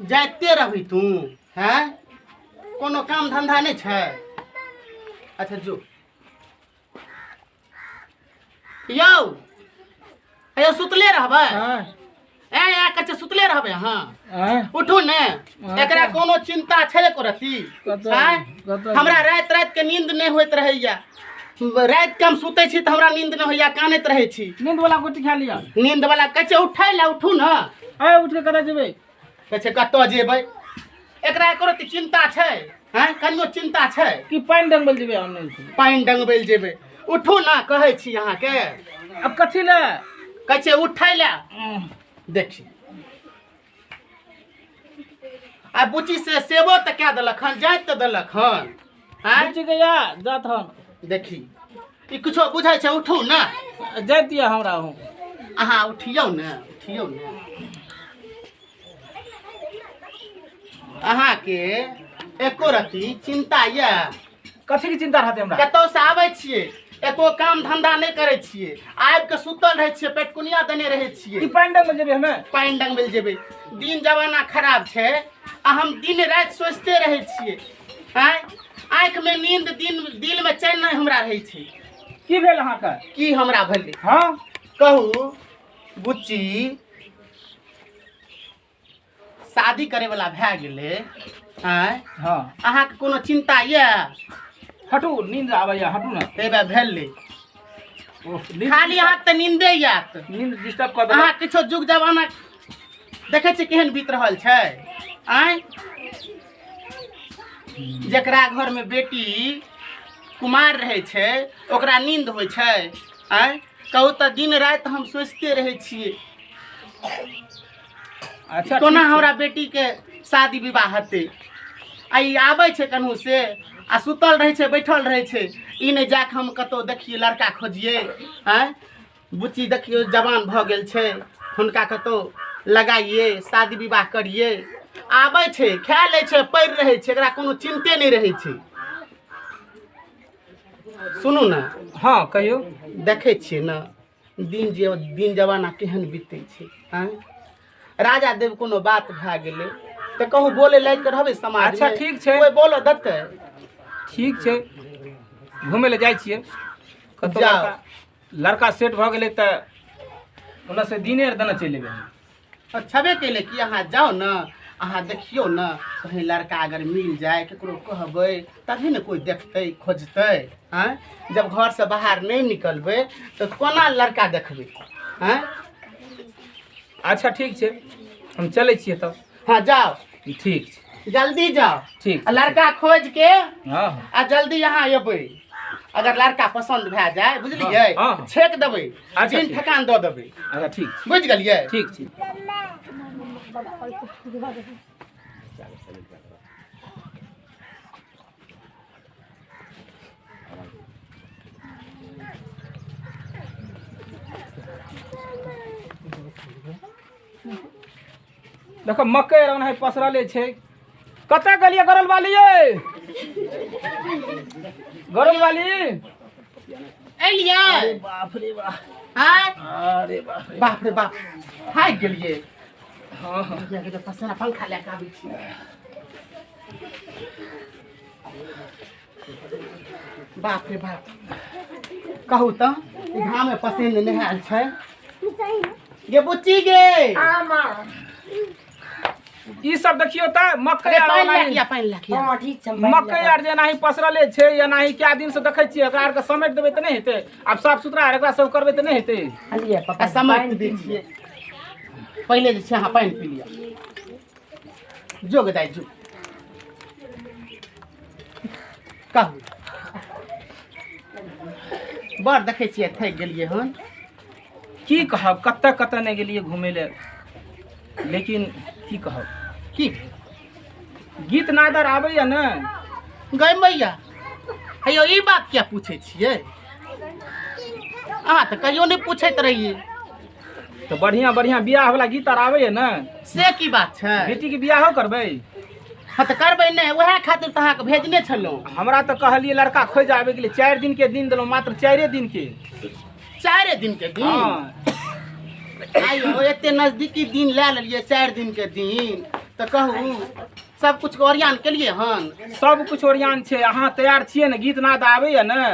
जाते रही तू हैं कोनो काम धंधा नहीं छै। अच्छा जो यौ अयो सुतले रहबै ए या कच्चे सुतले रहबै अहाँ उठू ने एकरा कोनो चिंता छै एको रती हैं हमरा रात रात के नींद नहीं होइत रहैया रात के हम सुते छी त हमरा नींद नहीं होइया कानैत रहै छी नींद वाला गोटी खा लिया नींद वाला कच्चे उठै ला उठू न ए उठ के कतऽ जेबै कच्चे कतऽ जेबै एकरा एको रती चिंता छै हैं कनियो चिंता छै कि पानी डंगबल जेबै हम नहीं पानी डंगबैल जेबै उठू ना कहै छी अहाँ के अब कथी ले कच्चे उठै ला देखी आ बुची से सेबो त क्या देलक हन जाइत त देलक हन हैं बुची के या जात हम देखी ई कुछो बुझाइ छै उठू ना जाइत या हमरा हूँ अहाँ उठियौ ने उठियौ ने अहाँ के एको रती चिंता ये कथी की चिंता रहते हमरा कतौ से आबै छियै एको काम धंधा नहीं करे छियै आबि के सुतल रहे छियै पेटकुनिया देने रहे छियै ई पानी डंगबल जेबै हमे पानी डंगबैल जेबै दिन जमाना खराब छै आ हम दिन रात सोचते रहे छियै हैं आँख में नींद दिल में चैन नहीं हमरा रहे छै की भेल अहाँ का की हमरा भेलै हाँ कहू बुच्ची शादी करे वाला भए गेलै हैं हाँ अहाँ के कोनो चिंता ये हटू नींद आबैया हटू ना तेबे भेलै नींद खाली अहाँ त नींदे यात नींद डिस्टर्ब कर अहाँ किछो जुग जमाना देखे छी केहन बीत रहल छै आय जकरा घर में बेटी कुमार रहे छै ओकरा नींद होइ छै आय कहू त दिन रात हम सोचते रहे छियै अच्छा कोना हमरा बेटी के शादी विवाह हेतै आ ई आबै छै कन्हू से आ सुतल रहे छै बैठल रहे छै ई नहीं जाके हम कतौ देखिए लड़का खोजिए हैं बुच्ची देखियो जवान भ गेल छै हुनका कतौ लगाइए शादी विवाह करिए आबै छै खा लै छै पढ़ि रहे छै एकरा कोनो चिंते नहीं रहे छै सुनू ना हाँ कहियो देखे छियै ना दिन जमाना केहन बीते छै हैं राजा देव कोनो बात भए गेलै तऽ कहूँ बोले लायक के रहबै समाज अच्छा में। ठीक छै कोई बोलो देतै ठीक छै घूमे ले जाइ छियै कतौ जाओ। लड़का सेट भऽ गेलै तऽ ओना से दिने देना चलि एबै छबे कैले कि अहाँ जाओ न अहाँ देखियो न कहीं लड़का अगर मिल जाए केकरो कहबै तभी न कोई देखतै खोजतै हैं जब घर से बाहर नहीं निकलबै तो कोना लड़का देखबै हैं अच्छा ठीक छै हम चलै छियै तब हाँ जाओ ठीक छै जल्दी जाओ ठीक आ लड़का खोज के हाँ आ जल्दी यहाँ एबै अगर लड़का पसंद भए जाए बुझलियै हाँ, हाँ। छेक देबै अच्छा, दिन ठीक। ठकान दऽ देबै अच्छा ठीक छै बुझ गेलियै ठीक छै देखो मकई ओना पसरले छै कतऽ गेलियै गरल वाली ये गरल वाली एलियै बाप रे बाप हाँ अरे बाप रे बाप रे बाप भागि गेलियै हाँ हाँ पसीना पंखा लए के आबै छी बाप रे बाप कहू तऽ ई घाम में पसीन नहायल छै गे बुच्ची गे ई सब देखियो त मकई आर पानि ओनाही- लए पानि लए हाँ ठीक छै मकई आर जेनाही पसरले छै एनाही कए दिन से देखै छियै एकरा आरके समेट देबै तऽ नहि हेतै आब साफ सुथरा एकरा सब करबै तऽ नहि हेतै हलिए आ पप्पा समझ दै छियै पहिले जे छै अहाँ पानि पी लिअ जोग दाइ जो कहू बड़ देखै छियै थकि गेलियै हन की कहब कतऽ कतऽ नहि गेलियै घुमै लए लेकिन की कहब की गीत नादर आबैया ने गै मैया हेयौ ई बात किया पूछै छियै अहाँ तऽ कहियो नहीं पूछैत रहियै तो बढ़िया बढ़िया बियाह वाला गीत आर आवे ना। से की बात छै? बेटी के बियाहो करबै? हाँ तो करबै नहीं, वह खातिर तो अहाँके भेजने छलहुँ। हमरा तो कहलिए लड़का खोज आवे के लिए 4 दिन के दिन दिलो, मात्र 4 दिन के। 4 दिन के दिन? हाँ आइयो एते नजदीकी दिन ले लेलिए, 4 दिन के दिन तो कहू सब कुछ के ओरियान केलिए हन? सब कुछ ओरियान छै। अहाँ तैयार छियै ने? गीत नाद आबैया ने?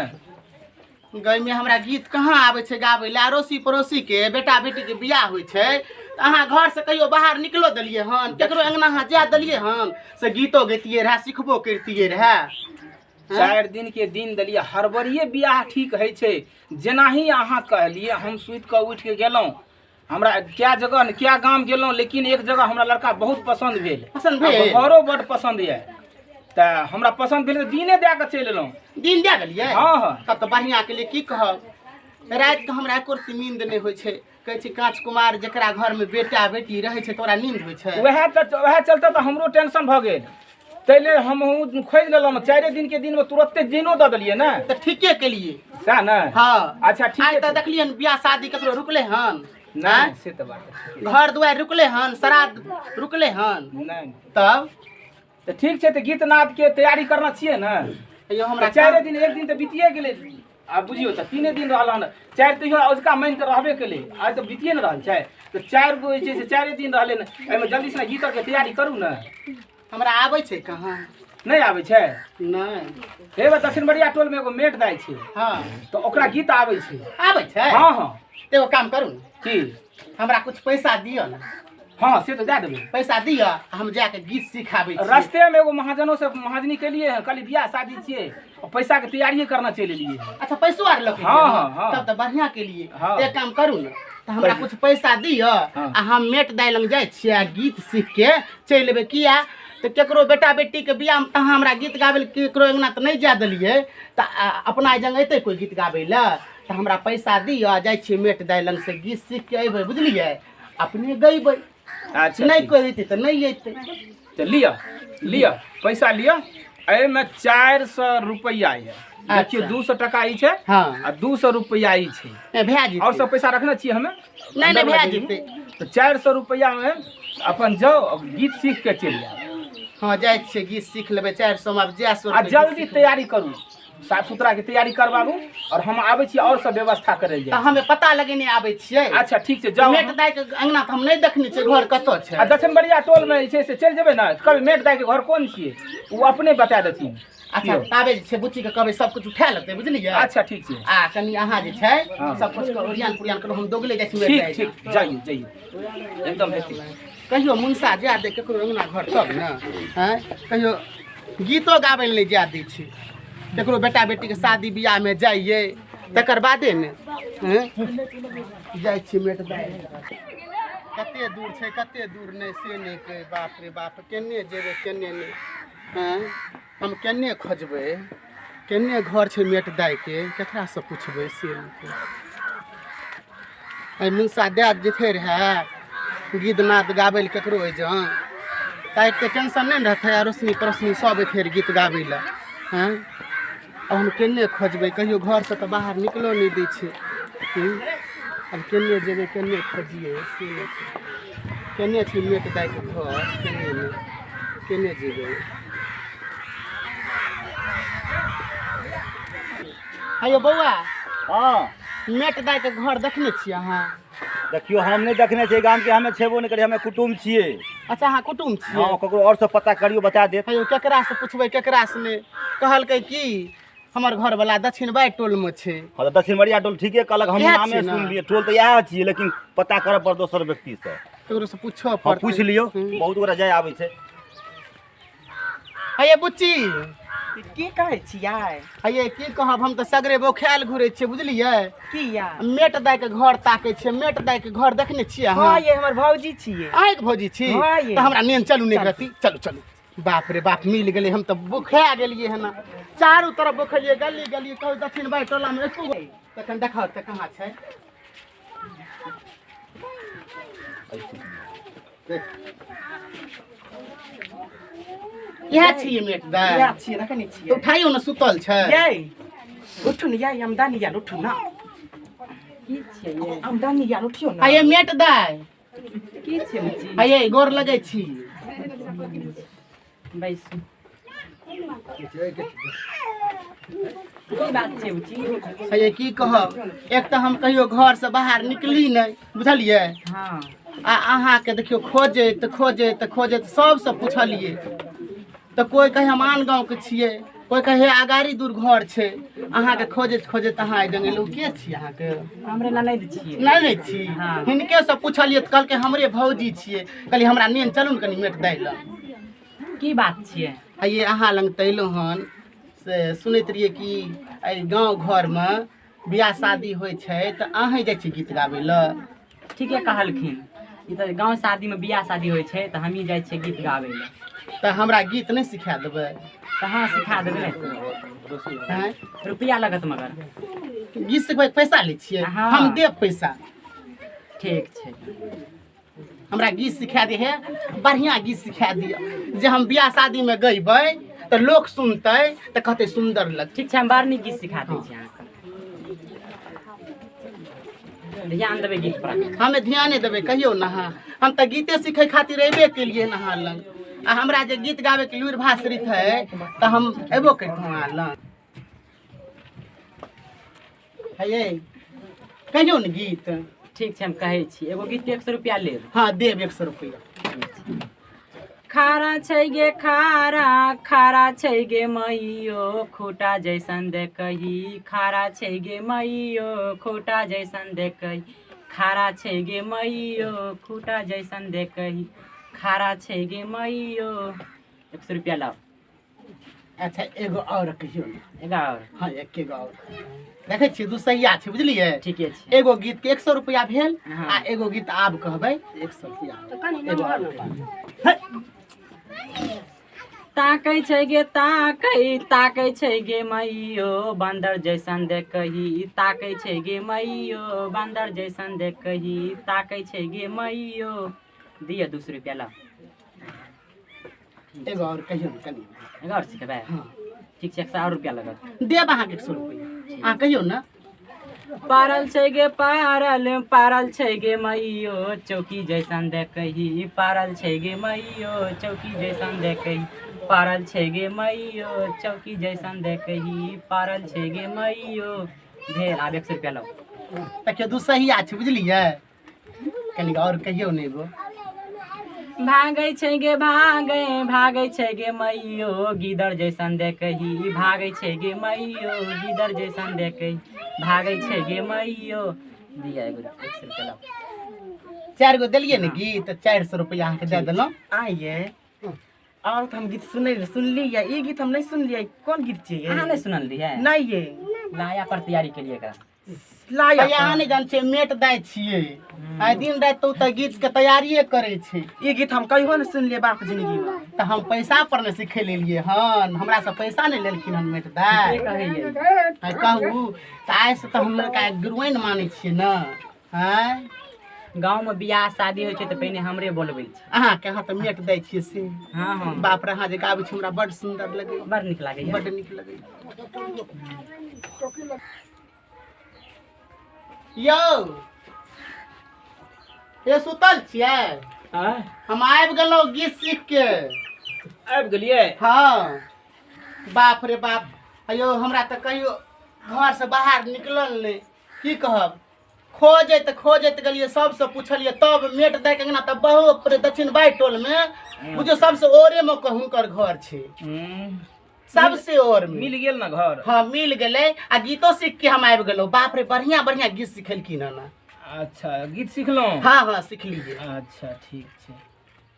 गई में हमरा गीत कहाँ आबै छै गाबै ले? अड़ोसी पड़ोसी के बेटा बेटी के बियाह होइ छै तो अहाँ घर से कहियो बाहर निकलो देलिए हन? केकरो अंगना अहाँ जा देलिए हन से गीतो गैतिए रहे, सिखबो करतिए रहे? 4 दिन के दिन देलिए। हड़बड़िए बियाह ठीक है छै। जेना ही अहाँ कहलिए हम सुति कऽ उठि के गेलहुँ। हमरा क्या जगह क्या गाम गेलहुँ, लेकिन एक जगह हमरा लड़का बहुत पसंद भेल। पसंद भेल? घरो बड़ पसंद है। तो हमरा पसंद भेल तो दिने दे के चलि एलहुँ। दिन दे देलिए? हाँ हाँ। तब तो बढ़िया के लिए की कहब। रात के हमरा एको रत्ती नींद नहीं होइ छै। कहै छै कांच कुमार जकरा घर में बेटा बेटी रहे छै तोरा नींद होइ छै? वएह चलते तो हमरो टेंशन भ गेल। तैले हम खोज लेलहुँ। 4 दिन के दिन में तुरंते दिनो दे देलिए ना। तो ठीके के लिए सएह ने? हाँ। अच्छा ठीक आज है। तो देखलिए बियाह शादी ककरो रुकले हन? नहीं से तो बात है। घर दुआर रुकले हन, श्राद्ध रुकले हन? नहीं तब तो ठीक है। तो गीत नाद के तैयारी करना चाहिए ना। यो हमरा 4 दिन, एक दिन तो बीतिए गेले। आप बुझियो तो 3 दिन रहल हन। 4 तो उसका मान के रहबे केले। आज तो बीतिए न रहल छै। तो 4 गो जे छै से 4 दिन रहले न। एमे जल्दी से गीत के तैयारी करू ना। हमरा आबै छै कहाँ? नहीं आबै छै? नहीं। हे दक्षिण बड़िया टोल में एगो मेट दाई छै। हाँ तो ओकरा गीत आबै छै। आबै छै? हाँ हाँ। तो एगो काम करू न, की? हमरा कुछ पैसा दियो ना। हाँ से तो दे देबै। पैसा दियो, हम जाके गीत सिखाबै छी। रास्ते में एगो महाजनों से महाजनी के लिए कल बियाह शादी छिए और पैसा के तैयारी करना चले लिए। अच्छा पैसो आर लग? हाँ हाँ हाँ। तब तो बढ़िया के लिए। हाँ। एक काम करू ना, तो हमरा कुछ पैसा दियो हाँ। आ हम मेट दाई लग जाइ छियै आ गीत सीख के चलि एबै। किया तो केकरो बेटा बेटी के बियाह में तो हमरा गीत गाबै ले केकरो अंगना तो नहीं जा देलिए। तो अपना जंग अयतै कोई गीत गाबै ले तो हमरा पैसा दियो, जाइ छियै मेट दाई लग से गीत सीख के अयबै, बुझलिए? अपने गइबै। अच्छा नहीं कोई अयतै तो नहीं अयतै। तो लिया लिया पैसा लिया। एमे 400 रुपया है। देखिए 200 टका ई छै। हाँ। आ 200 रुपया ई छै। भेज और सब पैसा रखना चाहिए हमें? नहीं नहीं भेज जेतै। तो 400 रुपया में अपन जाओ और गीत सीख के चलि जाओ। हाँ जाइ छियै गीत सीख लेबै। 400 में अब जा 100 आ जल्दी तैयारी करू, साफ सुथरा के तैयारी करबाबू और हम आबै छी और सब व्यवस्था करे तो जाए। हमें पता लगेने आबै छियै। अच्छा ठीक छै जाओ। मेट दाई के अंगना तो हम नहीं देखने छियै घर कतौ छै। आ दक्षिण बड़िया टोल में छै से चल जेबै ना। कभी मेट दाई के घर कोन छियै वो अपने बता देथिन। अच्छा ताबे जे छै बुच्ची के कहबै सब कुछ उठा लेतै, बुझलियै? अच्छा ठीक छै। आ कनी अहाँ जे छै हाँ। सब कुछ के ओरियान पुरियान करू, हम दोगले जाइ छी मेट ठीक दाई। ठीक जाइए जाइए एकदम हेतै। कहियो मुनसा जा दे केकरो अंगना घर तब ना। हैं कहियो गीतो गाबै ले नहीं जा दै छै। केकरो बेटा बेटी के शादी बियाह में जाइए तकर बादे ने। हैं जाइ छी मेट दाई। कते दूर छै कते दूर नहीं से नहीं कहे। बाप रे बाप, केन्ने जेबै केन्ने नहीं। हैं हम केन्ने खोजबै, केन्ने घर छै मेट दाई के, केकरा से पूछबै से नहीं। आई मुनसा दे जेथे रहे गीत नाद गाबै ले केकरो अइजन ताकि के टेंशन नहीं रहतै। अड़ोसनी पड़ोसनी सब अइथे गीत गाबै ले। हैं अब हम केन्ने खोजबै, कहियो घर से तो बाहर निकलो नहीं दै छै। अब केन्ने जेबै केन्ने खोजिए से नहीं। केन्ने छै मेट दाई के घर, केन्ने नहीं, केन्ने जेबै। हेयो बौआ, हाँ मेट दाई के घर देखने छियै अहाँ? देखियो हम नहीं देखने छे गाम के, हमें छेबो नहीं करे, हमें कुटुम छिए। अच्छा अहाँ कुटुम छियै? हाँ ककरो और सब पता करियो बता देत। हेयो केकरा से पूछबै केकरा से नहीं। कहलकै कि हमर घर वाला दक्षिण बाई टोल में छै। हाँ तो दक्षिण बड़िया टोल ठीके कहलक, हम इएह नामे छियै ने? सुन लिए। टोल तो यह छिए लेकिन पता करे पर दोसर व्यक्ति से। केकरो से पूछो हाँ पड़तै। पूछ लियो, बहुत गोरा जाय आबै छे। हेये बुच्ची, की कहै छियै? हेये की कहब, हम तो सगरे बौखायल घुरै छियै, बुझलियै? किया? मेट दाई के घर ताकै छियै। मेट दाई के घर देखने छियै अहाँ? हाँ ये हमर भौजी छियै। अहाँ के भौजी छी? हाँ ये। तो हमरा नेन चलू नहीं रहती। चलू चलू। बाप रे बाप मिल गेलै, हम तो बुखा गेलियै है ना। चारों तरफ बुखलियै, गली गली कहू दक्षिण बाई टोला में एको गो तखन देखाओ त कहाँ छै। इएह छियै मेट दाई? या छियै देखै तो छियै। उठाइयो ना, सुतल छै। ये उठू न ये हम दानी यार उठू ना। की छियै ये आमदनी यार उठियो ना आये मेट दाय की छियै बुची आये गोर लगै छी बैसू की बात छै बुची आये की कहब एक तऽ हम कहियो घर से बाहर निकली नहीं बुझलियै हाँ आ अहाँके देखियो खोजैत सबसँ पुछलियै तऽ कोई कहे हम आन गाँवके छियै कोई कहे अगाड़ी दूर घर छै अहाँके खोजैत अहाँ जंगल के छी अहाँके हमरे ननद छियै नहीं छी हाँ। हिनके से पूछलियै तऽ कहलकै हमरे भौजी छियै कहलियै हमरा नेन चलू ने कनि मेट दै लए की बात छियै आ ये अहाँ लग तैलहुँ हन से सुनैत रहियै कि एहि गाँव घरमे बियाह शादी होइ छै तऽ अहाँ जाइ छी गीत गाबै लए ठीके कहलखिन ई तऽ गाँव शादीमे बियाह शादी होइ छै तऽ हमही जाइ छियै गीत गाबै लए तऽ हमरा गीत नहीं सिखा देबै तऽ हाँ सिखा देबै ने हैं रुपया लगत मगर गीत सिखबै पैसा लै छियै हाँ। हम देब पैसा ठीक छै हमरा गीत सिखा दे हे बढ़िया गीत सिखा दिअ जे हम बियाह शादीमे गैबै तऽ लोक सुनतै तऽ कहतै सुन्दर लगतै ठीक छै हम बड़ नीक गीत सिखा दै छी अहाँके ध्यान देबै गीत पर हमे ध्याने देबै कहियो ना हम तऽ गीते सिखै खातिर अयबे केलियै अहाँ लग आ हमरा जे गीत गाबैके लुरि भाषरित है तऽ हम अयबो करितहुँ अहाँ लग हे कहियो ने गीत ठीक छै हम कहै छी एगो गीत के 100 रुपया लेब हाँ देब 100 रुपया खारा छै गे खारा खारा छै गे मैयो खूटा जैसन देखही खारा छै गे मैयो खूटा जैसन देखही खारा छै गे मैयो खूटा जैसन देखही खारा छै गे मैयो 100 रुपया लाओ अच्छा एगो और कहियो ने एगो और हाँ एकेगो और देखै छियै दुसैया छै बुझलियै ठीके छै एगो गीत के 100 रुपया भेल हाँ। आ एगो गीत आब कहबै 100 रुपया एगो और कहबै। ताकै छै गे ताकै छै गे मैयो बन्दर जैसन देखही ताकै छै गे मैयो बन्दर जैसन देखही ताकै छै गे मैयो दिय 200 रुपया ला एगो और कहियो ने कनी एगो और सिखेबै हाँ ठीक छै 100 रुपया लगत देब अहाँके 100 रुपया अहाँ कहियो ने पारल छै गे पारल छै गे मैयो चौकी जैसन देखही पारल छै गे मैयो चौकी जैसन देखही पारल छै गे मैयो चौकी जैसन देखही पारल छै गे मैयो भेल आब 100 रुपया लो देखियो दुसैया छै बुझलियै कनी और कहियो ने एगो भागै छै गे भागै छै गे मैयो गिदर जैसन देखही भागै छै गे मैयो गिदर जैसन देखही भागै छै गे मैयो दिया एगो 100 रुपया लो 4 गो देलियै ने गीत 400 रुपया अहाँके दे देलहुँ आइए और तो हम गीत सुनलिए ये गीत हम नहीं सुनलिए कौन गीत चाहिए अहाँ नहीं सुनल रही है नहीं ये लाया पर तैयारी के लिए एकरा लाया अहाँ नहीं जान छियै मेट दाय छियै आइ दिन राति तो तऽ गीत के तैयारिये करै छै ये गीत हम कहियो नहीं सुनलिए बाप जिंदगी में तऽ हम पैसा पर ने सिखे लेलियै हन हमरा से पैसा नहीं लेलखिन हन मेट दाय के कहैये आइ कहू तऽ आइ से तऽ हम लड़का गुरुआइन मानै छियै ने हैं गांव में बियाह शादी होइ छै तऽ पहिने हमरे बोलबै छै अहाँके अहाँ तऽ मेट दै छियै से हाँ हाँ बाप रे अहाँ जे गाबै छी हमरा बड्ड सुन्दर लगैए बड़ नीक लागैए बड्ड नीक लगैए यौ ये सुतल छियै हम आबि गेलहुँ गीत सीख के आबि गेलियै हाँ बाप रे बाप अयो हमरा तऽ कहियो घर से बाहर निकलल नहि की कहब खोजैत गेलियै सबसँ पुछलियै तब मेट दै के ना तऽ बहुत दक्षिण बाइ टोलमे बुझियौ सबसँ ओरेमे हुनकर घर छै सबसे ओर में मिल गेल ना घर हाँ मिल गेलै आ गीतो सीख के हम आबि गेलहुँ बाप रे बढ़िया बढ़िया गीत सिखेलखिन हन अच्छा गीत सिखलहुँ हाँ हाँ सिखलियै अच्छा ठीक छै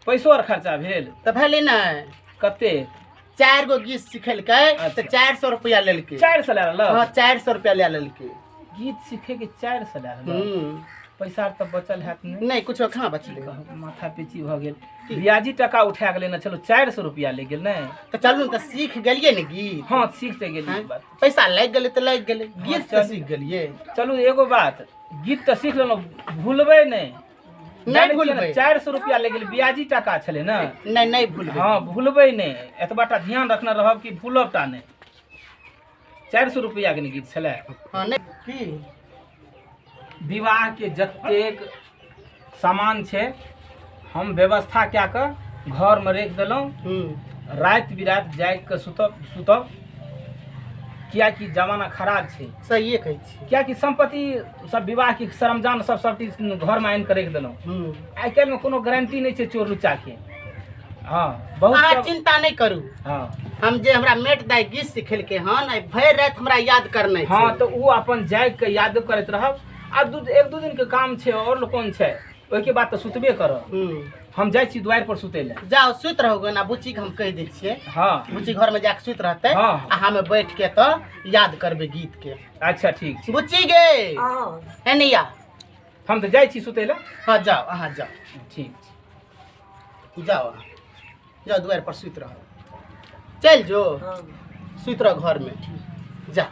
पैसो आर खर्चा भेल तऽ भेलै ने कते 4 गो गीत सिखेलकै तऽ 400 रुपया लेलकै 400 लए लेलक हाँ 400 रुपया ले लेलकै गीत सीखे के 400 लए लेलक पैसा तऽ बचल हैत नहि नहीं कुछो कहाँ बचलै माथा पेची भऽ गेल ब्याजी टका उठा गेलै ना चलो 400 रुपया ले गेल ने तऽ चलू तऽ सीख गेलियै ने गीत हाँ सीख तऽ गेलियै हैं? ई बात पैसा लागि गेलै तऽ लागि गेलै गीत तऽ चल। सीख गेलियै चलू एगो बात गीत तऽ सीख लेलहुँ भूलबै नहि नहीं भूलबै 400 रुपया ले गेल ब्याजी टका छलै ने नहीं भूलबै हाँ भूलबै नहि एतबाटा ध्यान रखने रहब कि भूलब टा नहि 400 रुपया के ने गीत छलै हाँ नहीं की विवाह के जतेक सामान छै हम व्यवस्था कए कऽ घर में रख देलहुँ। राति बिराति जाग कऽ सुतब कियाकि जमाना खराब छै। सहिए कहै छी। कियाकि संपत्ति सब विवाह के सरंजाम सब चीज घर में आनि कऽ रख देलहुँ। आइ काल्हि में कोनो गारंटी नहीं छै चोर लुच्चा के। हाँ बहुत अहाँ चिंता नहीं करू। हाँ हम जे हमरा मेट दाई गीत सिखेलकै हन आई भरि राति हमरा याद करनाइ छै। हाँ तो वो अपन जाग के याद करैत रहब। आ एक दू दिन के काम छै और कोन छै, ओहिके बाद तो सुतबे करब। हम जाइ छी द्वार पर सुतै ले। जाओ सुत रहोगे ना बुच्ची के हम कह दै छियै। हाँ बुच्ची घर में जाके सुत रहते। हाँ। आ हमें बैठ के तो याद करबे गीत के। अच्छा ठीक छै। बुच्ची गे एनिया हम तो जाइ छी सुतै ले। हाँ जाओ अहाँ जाओ। ठीक जाओ अहाँ जाओ द्वार पर सुत रहो। चल जो सुत रहो घर में जा।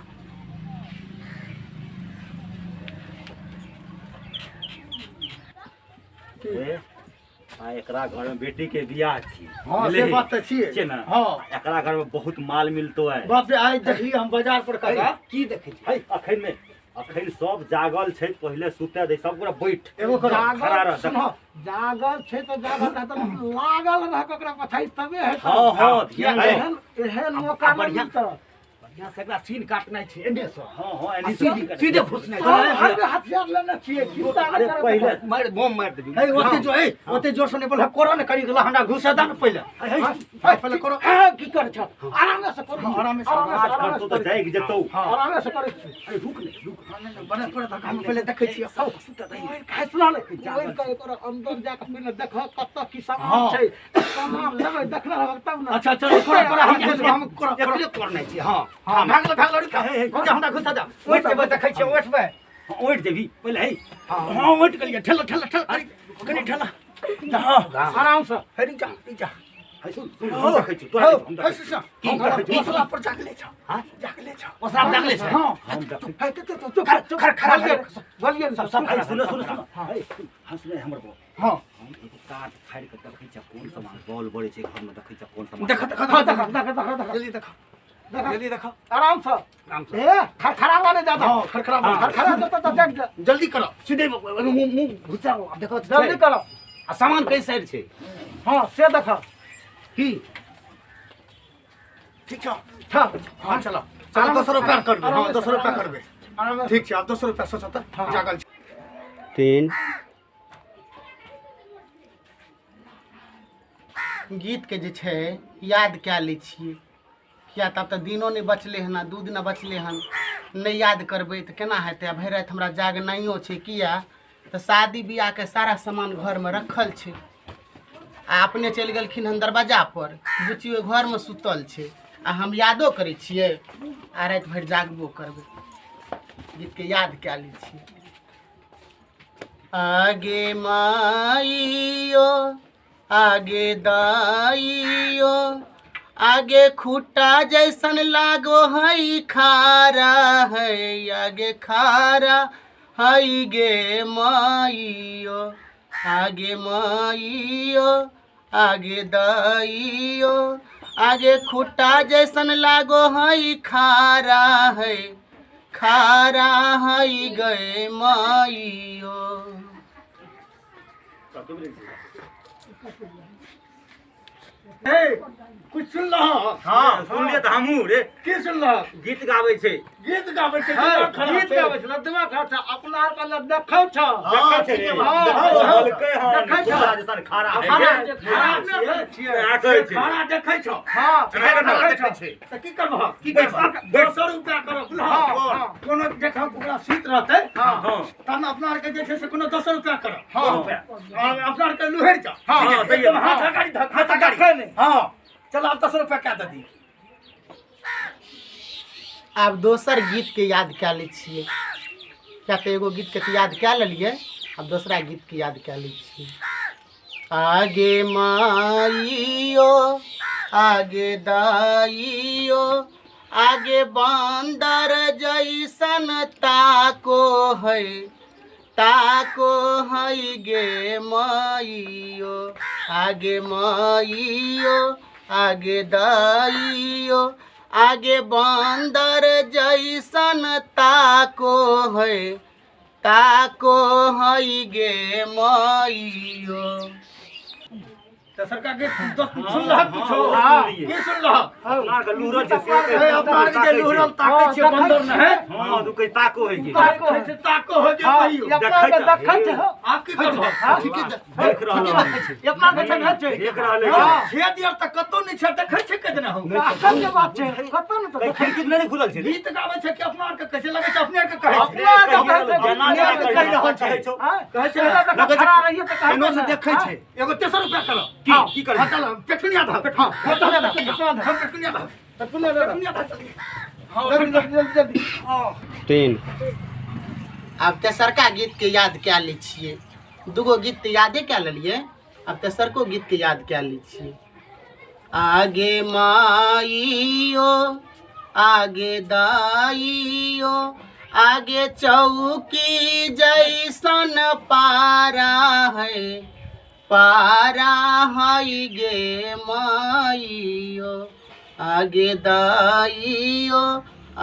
एकरा घर में बेटी के बियाह छी। हाँ से बात तो छिए छै ना। हाँ एकरा घर में बहुत माल मिलतो है। बाप रे आइ देखली हम बाजार पर कका की देखै छी। अखन सब जागल छै, पहले सुते दे सब पूरा बैठ एगो करो खड़ा रह। सुनो जागल छै तो जागल है तो लागल रह ककरा पछाई तबे है। हाँ हाँ ध्यान दे। एहन मौका बढ़िया। नहीं तो बढ़िया से एकरा सीन काटना छै एने से। हाँ हाँ एनी सीधे फुसना है। हर हथियार लेना चाहिए चिंता अरे नहीं पहले मार बम मार देबी। हे ओते जो है ओते जोर से नहीं बोल कोरो ने करी गला हमरा घुसा दा पहले। पहले करो की कर छ आराम से करो। आराम से आज करतो तो जाएगी जतो। आराम से करे। अरे रुक बने पर तक हम पहले देखै छी सब सुत दई खाइ सुना ले ओइ का एकर अंदर जा के पहले देख कत की सामान छै। सामान लेबै देखला रहब तब ना। अच्छा चलो करो हम करो करना छी। हां हां भाग लड़ी का हमरा घुसा जा ओइठ के देखै छी ओइठबे ओइठ देबी पहले है। हां ओइठ के लिए ठेला अरे कनी ठेला हां आराम से हेरी जा है सुन हम देखै छी तोरा हम देखै छी। की देखै छी मसला पर जाके ले छ। हां जाके ले छ मसला जाके ले छ। हां हम देखै है तो खर खरा गलियन सब सुनो हंस ले हमर बो। हां हम एगो काट फाड़ के देखै छी कोन सामान बॉल बड़े छै घर में देखै छी कोन सामान। देख जल्दी देखो आराम से ए खरखरावा नहीं जाता। खरखरा जाता तो देख जल्दी करो सीधे मुंह घुसा देखो जल्दी करो। आ सामान कई साइड छै। हां से देखो की ठीक है। हां चलो 200 रुपया कर दे। हां 200 रुपया करबे ठीक छै। आप 200 रुपया सोचत जागल 3 गीत के जे छै याद कए लै छियै। किया तब तऽ दिनो नहीं बचले हन, 2 दिन बचले हन। नहीं याद करबै तऽ केना हेतै। भरि राति हमरा जागनाइयो छै। किया तऽ शादी बियाह के सारा सामान घर में रखल छै। आ अपने चलि गेलखिन हन दरवाजा पर। बुच्ची ओहि घर में सुतल छै। आ हम यादो करै छियै आ राति भरि जागबो करबै। गीत के याद कए लै छियै। आगे माइयो आगे दाइयो आगे खूटा जैसन लागो है खारा है। आगे खारा है गे माइयो आगे माइयो आगे दाइयो आगे खूटा जैसन लागो है खारा है गए माइयो। कुछ सुन रहा। हां सुन लिए त हमहू रे। की सुन रहा? गीत गाबै छै। गीत गाबै छै गीत गाबै छै दिमाग खराब छै। अपना आर के देखौ छ देखै छै रे। हल्के हां देखै छ राजस्थान खारा है। खाना देखै छ। हां देखै छै त की करबह की करबह 200 रुपया करब। हां कोनो देखौ ओकरा सीत रहतै। हां तहन अपना आर के जे छै से कोनो 200 रुपया करब। हां अपना आर के लुहेर जा। हां सही है। हाथ गाड़ी हां चल आप 200 रुपया क्या दे दी। आब दोसर गीत के याद कए लै छियै। क्या तऽ एगो गीत के तऽ याद कए लेलियै। अब दूसरा गीत के याद कए लै छियै। आगे माइयो आगे दाइयो आगे बंदर जैसन ताको है गे माइयो आगे माइयो आगे दाइयो आगे बंदर जैसन ताको है ताको हई गे माइयो। तो सरकार के सुन रहा कुछ के सुन रहा अपना के लूरल छै से अपना के जे लूरल ताकै छै बंदर न है हां तू कह ताको है गे ताको है ताको हो जे कहियो देखै छै आप की करबो ठीक है देख रहल अपना के छन छै देख रहल है छे दियर तक कतो नहीं छै देखै छै केतना हो असल के बात छै कतौ न तो खिड़की नहीं खुलल छै गीत गाबै छै कि अपना के कैसे लगे छै अपने के कहै छै अपना के जना नहीं कहि रहल छै कहै छै लगे खड़ा रहिए तो कहै एनो से देखै छै एगो 300 रुपया करो की कर चल पेटनिया धा हां पेटनिया धा पेटनिया धा हां जल्दी 3 अब तेसरका गीत के याद क्या लै छियै। दूगो गीत तऽ यादे क्या लेलियै, अब तेसरको गीत के याद क्या लै छियै। आगे माइयो आगे दाइयो आगे चौकी जैसन पारा है, पारा हई गे माइयो। आगे दाइयो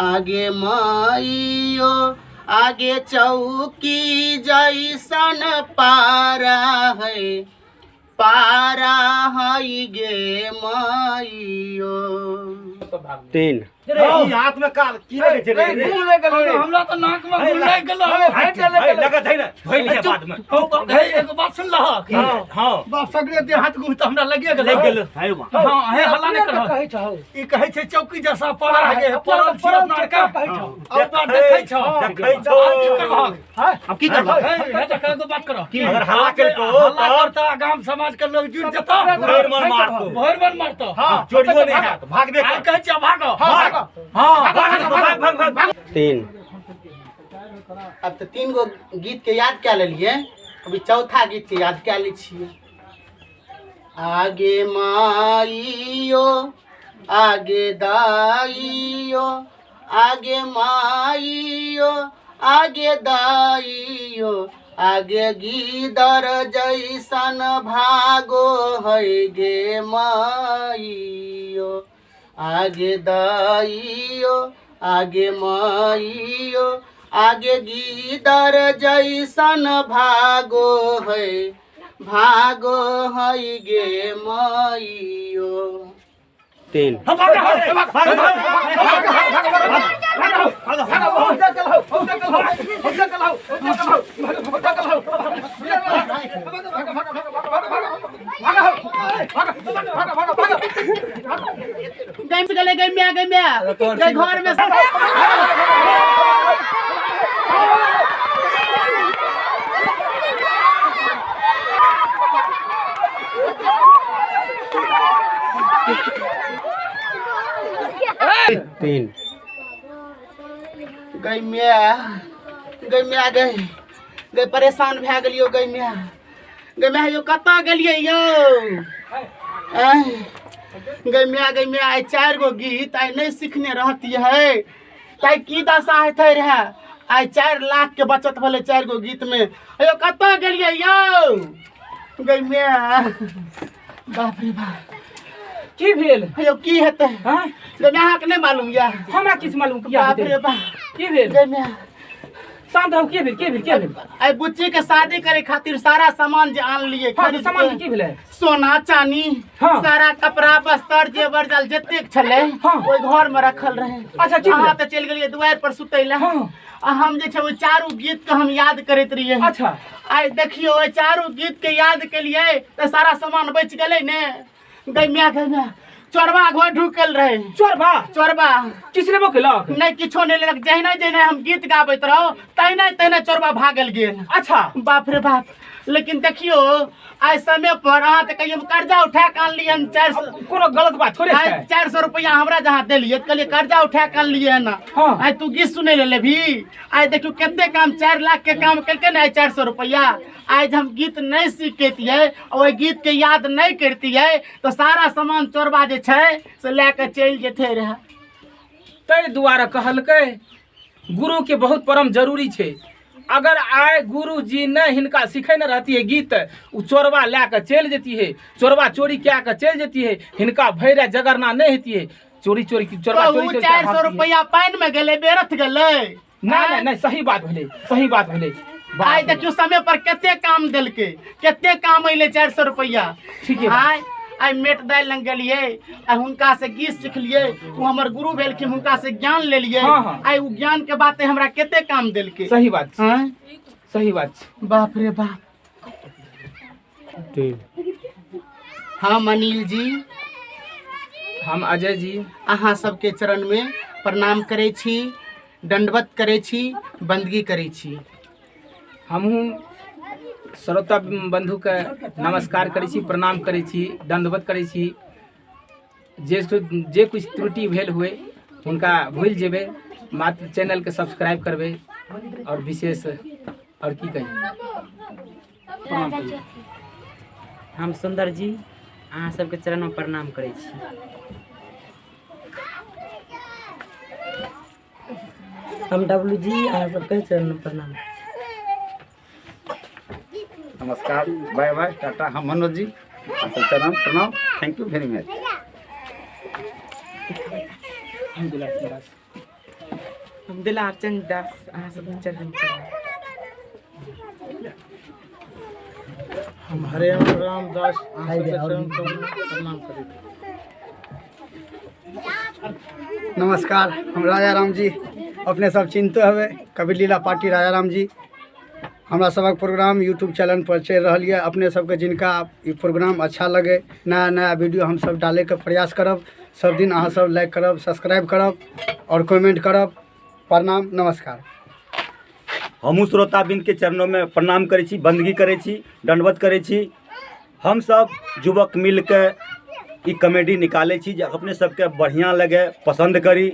आगे माइयो आगे चौकी जैसन पारा है, पारा हई गे माइयो। 3 ई हाथ में काल की लगे छै रे हमरा तो नाक में गुल नहीं गेलो लगा छै ना भइल है बाद में हे एगो बात सुन लहा हां बाप सगरे दे हाथ गुह त हमरा लगे गेलो लग गेल है हां हे हल्ला नहीं कर कहै छौ ई कहै छै चौकी जैसा पड़ा है पड़ल छी अपना का कहै छौ अपना देखै छौ की करबो अब की करबो हे देखा को बात करो अगर हल्ला केलको हल्ला करता गांव समाज के लोग जुट जता भोर मन मारतो भोर मन मारतो हां चोरियो नहीं हाथ भागबे आ कहै छै भागो भाग हां भाग 3 अब तो 3 गो गीत के याद क्या लेलिए, अभी चौथा गीत के याद क्या लै छियै। आगे माइयो आगे दाइयो आगे माइयो आगे दाइयो आगे गीदर जैसन भागो है गे माइयो। आगे दाइयो आगे माइयो आगे गीदर जैसन भागो है, भागो है गे माइयो। 3 गले गई मैं घर में तीन गई मैं गई परेशान भए गेलियो गई मैं यो कतऽ गेलियै यौ गई मैं आइ 4 गो गीत आइ नहीं सीखने रहती है ताई की दशा हेतै रहे। आइ 4 लाख के बचत भेलै 4 गो गीत में। यो कतऽ गेलियै यौ गई मैं बाप रे बाप की भेल यो की हेतै हां गई मैं अहाँके नहीं मालूम या हमरा किछ मालूम किया बाप रे बाप की भेल गई मैं शांत रहो के भेल आई बुच्ची के शादी करे खातिर सारा सामान जे आन लिए हां तो सामान की भेलै सोना चांदी हाँ। सारा कपड़ा बस्तर जेवर जाल जतेक छले हाँ। ओइ घर में रखल रहे। अच्छा की अहाँ त चल गेलिए दुआर पर सुतै ले। हाँ। आ हम जे छै ओइ 4 गीत के हम याद करैत रहिए। अच्छा आइ देखियो ओइ 4 गीत के याद केलिए त सारा सामान बच गेलै ने। गई मैं चोरबा घर ढुकल रहे। चोरबा किस लेबो केलक नहीं किछो नहीं लेलक। जहिना हम गीत गाबैत रहो तहिना चोरबा भागल गेल। अच्छा बाप रे बाप। लेकिन देखियो आइ समय पर अहाँ त कहियो कर्जा उठा के आनलिए 400 कोनो गलत बात थोड़े छै 400 रुपया हमरा जहाँ देलिए कहलिए कर्जा उठा के आनलिए है ना। हाँ। आइ तू गीत सुनै ले लेभी। आइ देखियो कते काम 4 लाख के काम करके ना 400 रुपया। आज हम गीत नहीं सीखतिए और गीत के याद नहीं करतिए तो सारा सामान चोरबा जे छै से लेके चल जेते रहे। तै दुआरे कहलकै गुरु के बहुत परम जरूरी छै। अगर आइ गुरुजी ने हिनका सिखेने रहती है गीत उ चोरबा लेके चल जेती है, चोरबा चोरी क्या के चल जेती है, हिनका भैरे जगरना नहीं हेती है। चोरी चोरी चोरबा चोरी 400 रुपया पानी में गेले बेरथ गेले नहीं नहीं सही बात भेलै, सही बात भेलै। आइ देखियो समय पर कते काम देलके, कते काम अइले 400 रुपया। ठीक है। आइ मेट दालि लग गेलिए, आ हुनका से गीत सिखलिए, वो हमर गुरु भेलखिन, हुनका से ज्ञान लेलिए। हाँ। आइ उ ज्ञान के बाते हमरा कते काम देलके। सही बात छै, हाँ सही बात छै। बाप रे बाप। हाँ अनिल जी, हम अजय जी अहाँ सबके चरण में प्रणाम करै छी, दंडवत करै छी, बंदगी करै छी। हमहूँ श्रोता बंधु के नमस्कार करै छी, प्रणाम करै छी, दंडवत करै छी। जे कुछ त्रुटि भेल हुए हुनका भूल जेबै, मात्र चैनल के सब्सक्राइब करबै और विशेष और की कही प्रणाम करी। हम सुंदर जी अहाँ सबके चरण में प्रणाम करै छी। हम डब्लू जी अहाँ सबके चरण में प्रणाम। नमस्कार, बाय बाय, टाटा। हम मनोज जी, आप सब चरण प्रणाम, थैंक यू वेरी मच। हम दुलार दास। हम दिलार चंद दास अहाँ सबके चरण में प्रणाम। हम हरे राम दास अहाँ सबके चरण प्रणाम करै छी। नमस्कार, हम राजा राम जी, अपने सब चिन्हते हवे कबीर लीला पार्टी राजा राम जी। हमरा सबक प्रोग्राम यूट्यूब चैनल पर चल रहा है। अपने सबके जिनका ई प्रोग्राम अच्छा लगे, नया नया वीडियो हम सब डाले के प्रयास करब। सब दिन अहाँ सब लाइक करब, सब्सक्राइब करब और कमेंट करब। प्रणाम, नमस्कार। हमहूँ श्रोताबिंद के चरणों में प्रणाम करै छी, बंदगी करै छी, दंडवत करै छी। हम सब युवक मिल के ई कॉमेडी निकालै छी जे अपने सबके बढ़िया लगे, पसंद करी,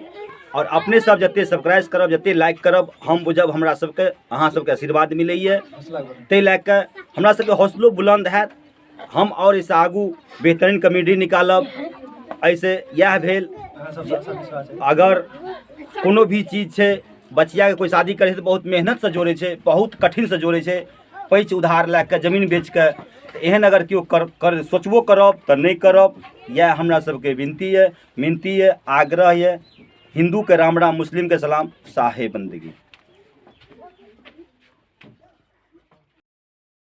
और अपने सब जते सब्सक्राइब करब, जते लाइक करब, हम बुझब हमरा सबके अहाँ सबके आशीर्वाद मिलैए। ताहि लए कऽ हमरा सबके हौसलो बुलंद हैत। हम और इससे आगू बेहतरीन कॉमेडी निकालब। ऐसे यह भेल अगर कोनो भी चीज छै, बचिया के कोई शादी करे छै तो बहुत मेहनत से जोड़े छै, बहुत कठिन से जोड़े छै। पैच उधार लए के, जमीन बेच के, एहन अगर केओ कर सोचबो करब तऽ नहीं करब। यह हमरा सबके विनती है, मिनती है, आग्रह है। हिंदू के राम राम, मुस्लिम के सलाम, साहे बंदगी।